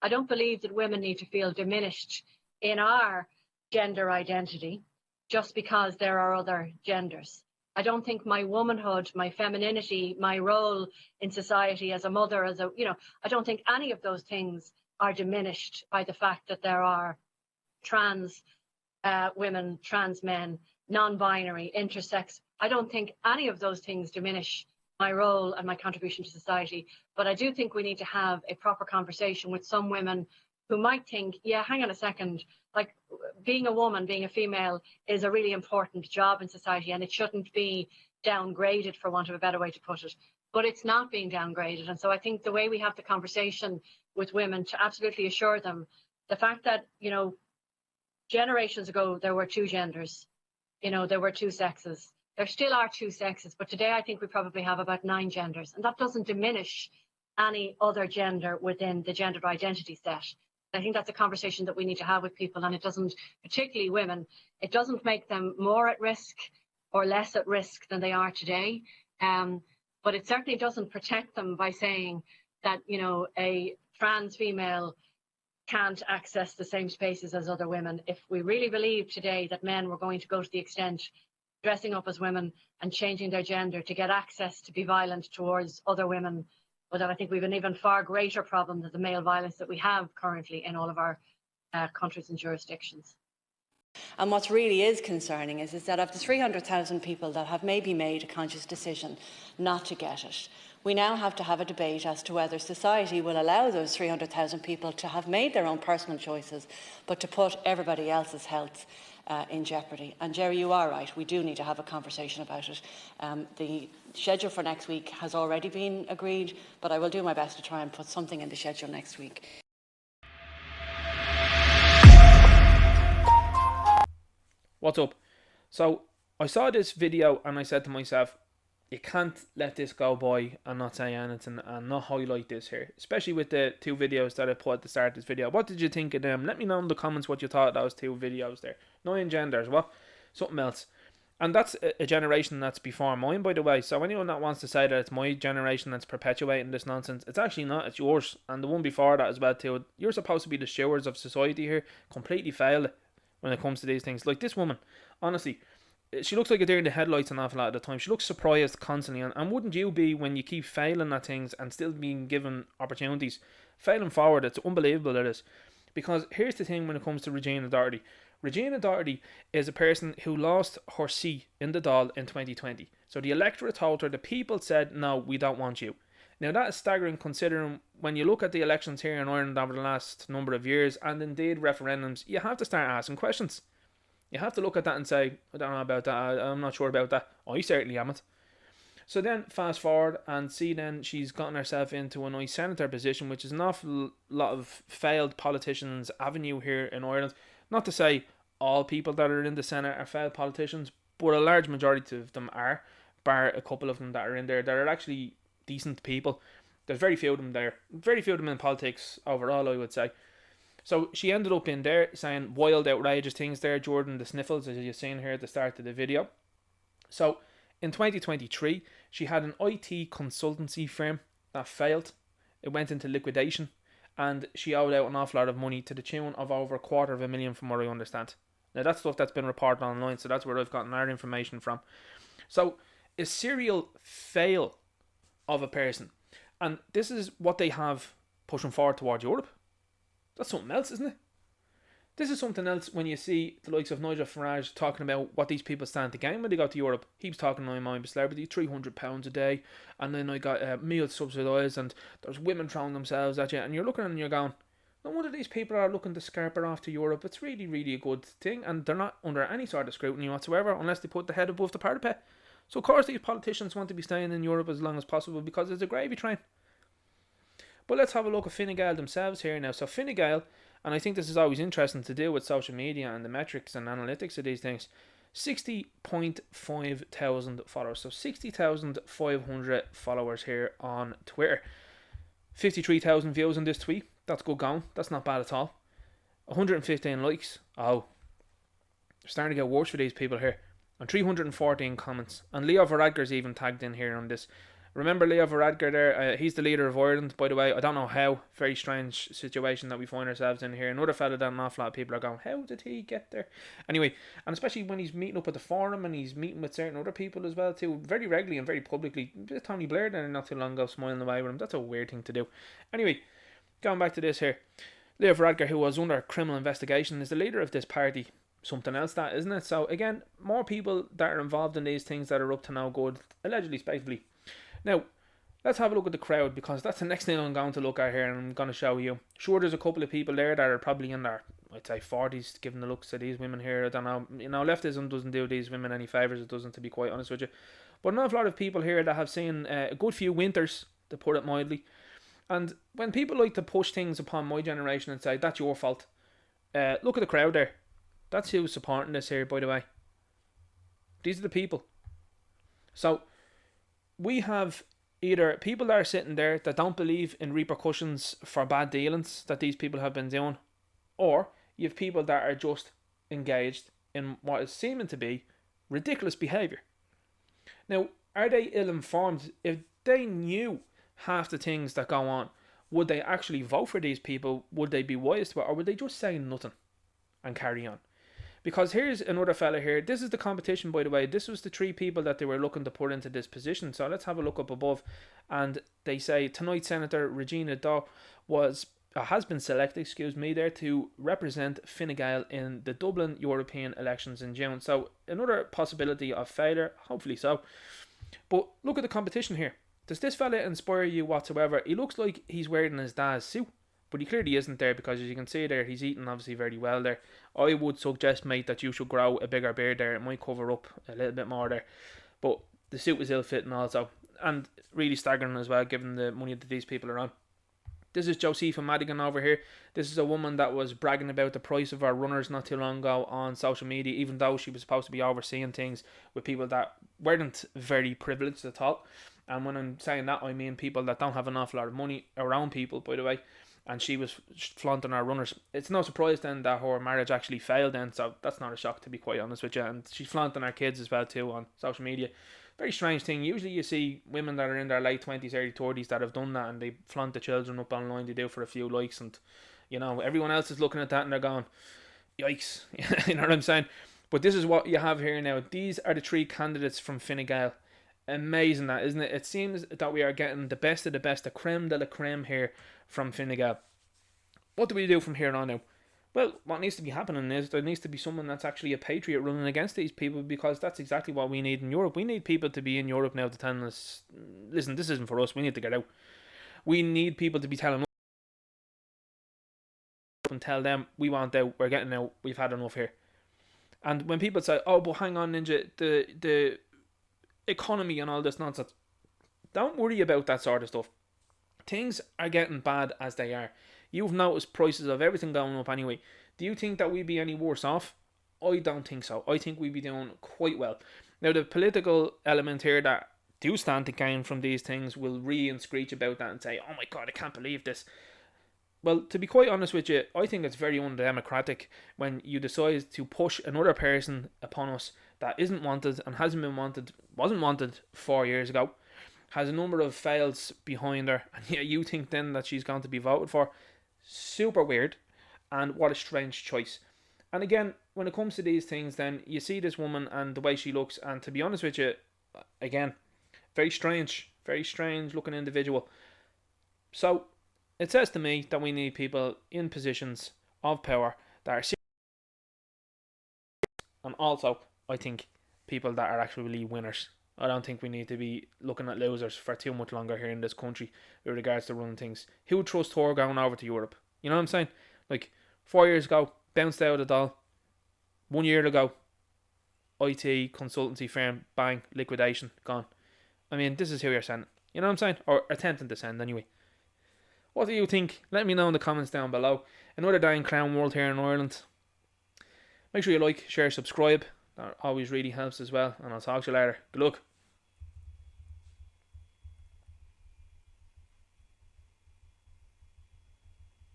I don't believe that women need to feel diminished in our gender identity just because there are other genders. I don't think my womanhood, my femininity, my role in society as a mother, I don't think any of those things are diminished by the fact that there are trans women, trans men, non-binary, intersex. I don't think any of those things diminish my role and my contribution to society. But I do think we need to have a proper conversation with some women who might think, yeah, hang on a second, like being a woman, being a female is a really important job in society, and it shouldn't be downgraded, for want of a better way to put it. But it's not being downgraded. And so I think the way we have the conversation with women to absolutely assure them the fact that, generations ago there were two genders, there were two sexes. There still are two sexes, but today I think we probably have about 9 genders, and that doesn't diminish any other gender within the gender identity set. I think that's a conversation that we need to have with people, and it doesn't, particularly women, it doesn't make them more at risk or less at risk than they are today. But it certainly doesn't protect them by saying that, a trans female can't access the same spaces as other women. If we really believe today that men were going to go to the extent dressing up as women and changing their gender to get access to be violent towards other women, well, then I think we have an even far greater problem than the male violence that we have currently in all of our countries and jurisdictions. And what really is concerning is that of the 300,000 people that have maybe made a conscious decision not to get it, we now have to have a debate as to whether society will allow those 300,000 people to have made their own personal choices, but to put everybody else's health in jeopardy. And Jerry, you are right, we do need to have a conversation about it. The schedule for next week has already been agreed, but I will do my best to try and put something in the schedule next week. What's up? So I saw this video and I said to myself, you can't let this go by and not say anything and not highlight this here, especially with the 2 videos that I put at the start of this video. What did you think of them? Let me know in the comments what you thought of those 2 videos there. 9 genders, what? Something else. And that's a generation that's before mine, by the way. So anyone that wants to say that it's my generation that's perpetuating this nonsense, it's actually not, it's yours. And the one before that as well too. You're supposed to be the stewards of society here. Completely failed when it comes to these things. Like this woman, honestly, she looks like a deer in the headlights an awful lot of the time. She looks surprised constantly, and wouldn't you be when you keep failing at things and still being given opportunities? Failing forward, it's unbelievable it is. Because here's the thing when it comes to Regina Doherty. Regina Doherty is a person who lost her seat in the Dáil in 2020. So the electorate told her, the people said, no, we don't want you. Now that is staggering considering when you look at the elections here in Ireland over the last number of years, and indeed referendums, you have to start asking questions. You have to look at that and say, I don't know about that, I'm not sure about that. I certainly haven't. So then fast forward and see then she's gotten herself into a nice senator position, which is an awful lot of failed politicians' avenue here in Ireland. Not to say all people that are in the Senate are failed politicians, but a large majority of them are, bar a couple of them that are in there that are actually decent people. There's very few of them there. Very few of them in politics overall, I would say. So she ended up in there saying wild, outrageous things there during the sniffles, as you've seen here at the start of the video. So in 2023, she had an IT consultancy firm that failed. It went into liquidation, and she owed out an awful lot of money to the tune of over $250,000 from what I understand. Now that's stuff that's been reported online, so that's where I've gotten our information from. So a serial fail of a person, and this is what they have pushing forward towards Europe. That's something else, isn't it? This is something else when you see the likes of Nigel Farage talking about what these people stand to gain when they go to Europe. He was talking to my celebrity, £300 a day, and then I got meals subsidised, and there's women throwing themselves at you, and you're looking and you're going, no wonder these people are looking to scarper off to Europe. It's really, really a good thing, and they're not under any sort of scrutiny whatsoever unless they put the head above the parapet. So of course these politicians want to be staying in Europe as long as possible because it's a gravy train. But let's have a look at Fine Gael themselves here now. So Fine Gael, and I think this is always interesting to do with social media and the metrics and analytics of these things, 60.5 thousand followers. So 60,500 followers here on Twitter. 53,000 views on this tweet. That's good going. That's not bad at all. 115 likes. Oh, they're starting to get worse for these people here. And 314 comments. And Leo Varadkar's even tagged in here on this. Remember Leo Varadkar there? He's the leader of Ireland, by the way. I don't know how. Very strange situation that we find ourselves in here. Another fella that an awful lot of people are going, how did he get there? Anyway, and especially when he's meeting up at the forum and he's meeting with certain other people as well too, very regularly and very publicly. Tony Blair there not too long ago smiling away with him. That's a weird thing to do. Anyway, going back to this here. Leo Varadkar, who was under criminal investigation, is the leader of this party. Something else, that, isn't it? So again, more people that are involved in these things that are up to no good, allegedly, speculatively. Now, let's have a look at the crowd, because that's the next thing I'm going to look at here, and I'm going to show you. Sure, there's a couple of people there that are probably in their, I'd say, 40s, given the looks of these women here. I don't know. Leftism doesn't do these women any favours. It doesn't, to be quite honest with you. But an awful lot of people here that have seen a good few winters, to put it mildly. And when people like to push things upon my generation and say, that's your fault, look at the crowd there. That's who's supporting this here, by the way. These are the people. So, we have either people that are sitting there that don't believe in repercussions for bad dealings that these people have been doing, or you have people that are just engaged in what is seeming to be ridiculous behaviour. Now, are they ill-informed? If they knew half the things that go on, would they actually vote for these people? Would they be wise to it? Or would they just say nothing and carry on? Because here's another fella here. This is the competition, by the way. This was the 3 people that they were looking to put into this position. So let's have a look up above. And they say tonight Senator Regina Daw has been selected, there to represent Fine Gael in the Dublin European elections in June. So another possibility of failure, hopefully so. But look at the competition here. Does this fella inspire you whatsoever? He looks like he's wearing his dad's suit, but he clearly isn't there, because as you can see there, he's eating obviously very well there. I would suggest, mate, that you should grow a bigger beard there. It might cover up a little bit more there. But the suit was ill-fitting also, and really staggering as well, given the money that these people are on. This is Josepha Madigan over here. This is a woman that was bragging about the price of her runners not too long ago on social media, even though she was supposed to be overseeing things with people that weren't very privileged at all. And when I'm saying that, I mean people that don't have an awful lot of money around people, by the way. And she was flaunting her runners. It's no surprise then that her marriage actually failed then, so that's not a shock, to be quite honest with you. And she's flaunting her kids as well too on social media. Very strange thing. Usually you see women that are in their late 20s, early 30s that have done that, and they flaunt the children up online. They do for a few likes, and everyone else is looking at that and they're going, yikes. You know what I'm saying? But this is what you have here now. These are the 3 candidates from Fine Gael. Amazing that, isn't it? It seems that we are getting the best of the best, the creme de la creme here from Fine Gael. What do we do from here on now? Well, what needs to be happening is there needs to be someone that's actually a patriot running against these people, because that's exactly what we need in Europe. We need people to be in Europe now to tell us, listen, this isn't for us, we need to get out. We need people to be telling us and tell them, we want out, we're getting out, we've had enough here. And when people say, oh, but hang on, Ninja, the economy and all this nonsense, don't worry about that sort of stuff. Things are getting bad as they are. You've noticed prices of everything going up anyway. Do you think that we'd be any worse off? I don't think so. I think we'd be doing quite well. Now, the political element here that do stand to gain from these things will and screech about that and say, oh my God, I can't believe this. Well, to be quite honest with you, I think it's very undemocratic when you decide to push another person upon us that isn't wanted and wasn't wanted 4 years ago, has a number of fails behind her, and yeah, you think then that she's going to be voted for. Super weird, and what a strange choice. And again, when it comes to these things, then you see this woman and the way she looks, and to be honest with you, again, very strange looking individual. So it says to me that we need people in positions of power that are serious, and also I think people that are actually winners. I don't think we need to be looking at losers for too much longer here in this country with regards to running things. Who would trust her going over to Europe? You know what I'm saying? Like, 4 years ago, bounced out of the doll. 1 year ago, IT consultancy firm, bang, liquidation, gone. I mean, this is who you're sending. You know what I'm saying? Or attempting to send anyway. What do you think? Let me know in the comments down below. Another day in clown world here in Ireland. Make sure you like, share, subscribe. That always really helps as well. And I'll talk to you later. Good luck.